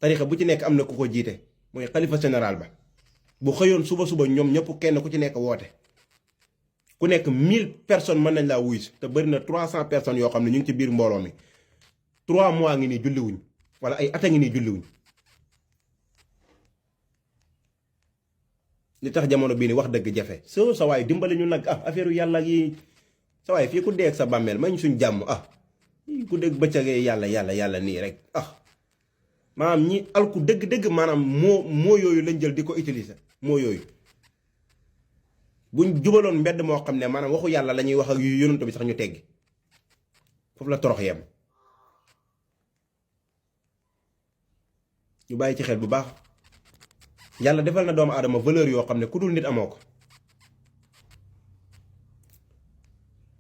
tarixa bu ci nekk am na ku ko jiite mooy xalifa général ba bu xëyoon suba ñoom ñëpp kenn ku ci nekk woote ku nekk 1000 personnes mën nañ laa wuy si te bëri na 300 personnes yoo xam ne ñu ngi ci biir mbooloo mi 3 mois ngi nii julliwuñ wala ay at a ngi nii julliwuñ li tax jamono bii ni wax dëgg jafe sa waay dimbali ñu nag affaire yàlla yi sa waay fii ku dee ak sa bàmmeel may ñu suñ jàmm ku dégg bëccëgee yàlla nii rek maanaam ñi alku dëgg-dëgg maanaam moo yooyu lañ jël di ko utiliser moo yooyu buñ jubaloon mbedd moo xam ne maanaam waxu yàlla la ñuy wax ak yu yonent bi sax ñu teggi foofu la torox yem ñu bàyyi ci xel bu baax yàlla defal na doomu aadama valeur yoo xam ne ku dul nit amoo ko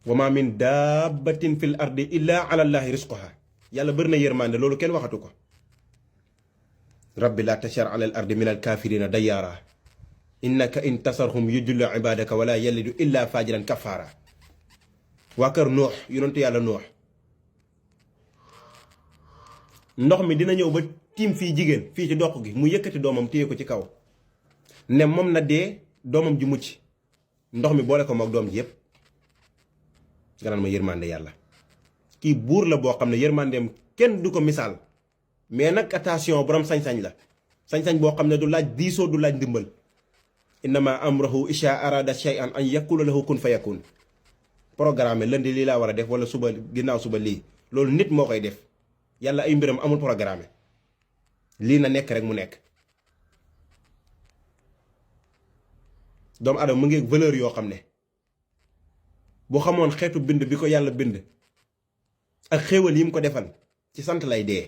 wa ma min dabbatin fil ardi illa ala llahi risquha yàlla bëri na yërmande loolu kenn waxatu ko rabbi la tashar ala al ardi min al kafirina dayyaara innaka in tasarhum yudillu ibadaka wala yalidu illa fajiran kafara waa kër nuux yonentu yàlla nuux ndox mi dina ñëw ba tiim fii jigéen fii ci doq gi mu yëkkati doomam téye ko ci kaw ne moom na dee doomam ji mucc ndox mi boole ko mook doom ji yépp nga naan ma yërmande yàlla kii buur la boo xam ne yërmandeem kenn du ko misaal mais nag attention borom sañ-sañ la sañ-sañ boo xam ne du laaj diisoo du laaj ndimbal innama amruhu isha arada shay'an an yakula lahu kun fayakun programme lundi lii laa war a def wala suba ginnaaw suba lii loolu nit moo koy def yàlla ay mbiram amul programme lii na nekk rek mu nekk doomu adama mu ngi valeur yoo xam ne bu xamoon xeetu bind bi ko yàlla bind ak xéewal yi mu ko defal ci sant lay dee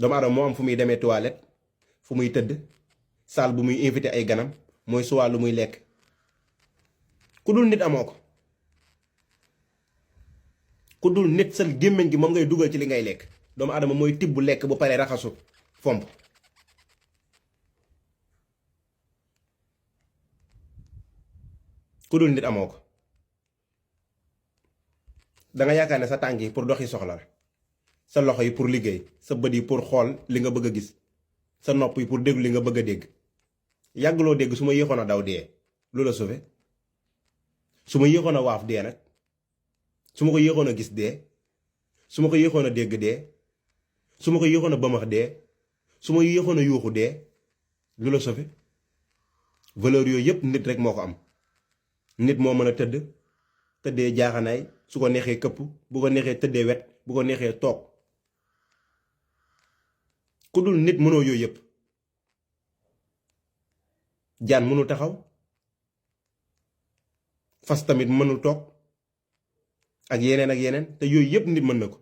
doomu adama moo am fu muy demee toilette fu muy tëdd saal bu muy invité ay ganam mooy suwaa lu muy lekk ku dul nit amoo ko ku dul nit sa gémmiñ gi moom ngay dugal ci li ngay lekk doomu adama mooy tibb lekk bu paree raxasu fomp ku dul nit amoo ko danga yaakaar ne sa tànk yi pour doxi soxla la sa loxo yi pour liggéey sa bët yi pour xool li nga bëgg a gis sa nopp yi pour déglu li nga bëgg a dégg yàggloo dégg su ma yéexoon a daw dee lu la sauvé su ma yéexoon a waaf dee nag su ma ko yéexoon a gis dee su ma ko yéexoon a dégg dee su ma ko yéexoon a bëmax dee su ma yéexoon a yuuxu dee lu la sauvé valeur yooyu yépp nit rek moo ko am nit moo mën a tëddee jaaxanaay su ko neexee këpp bu ko neexee tëddee wet bu ko neexee toog ku dul nit mënoo yooyu yépp jaan mënul taxaw fas tamit mënul toog ak yeneen te yooyu yépp nit mën na ko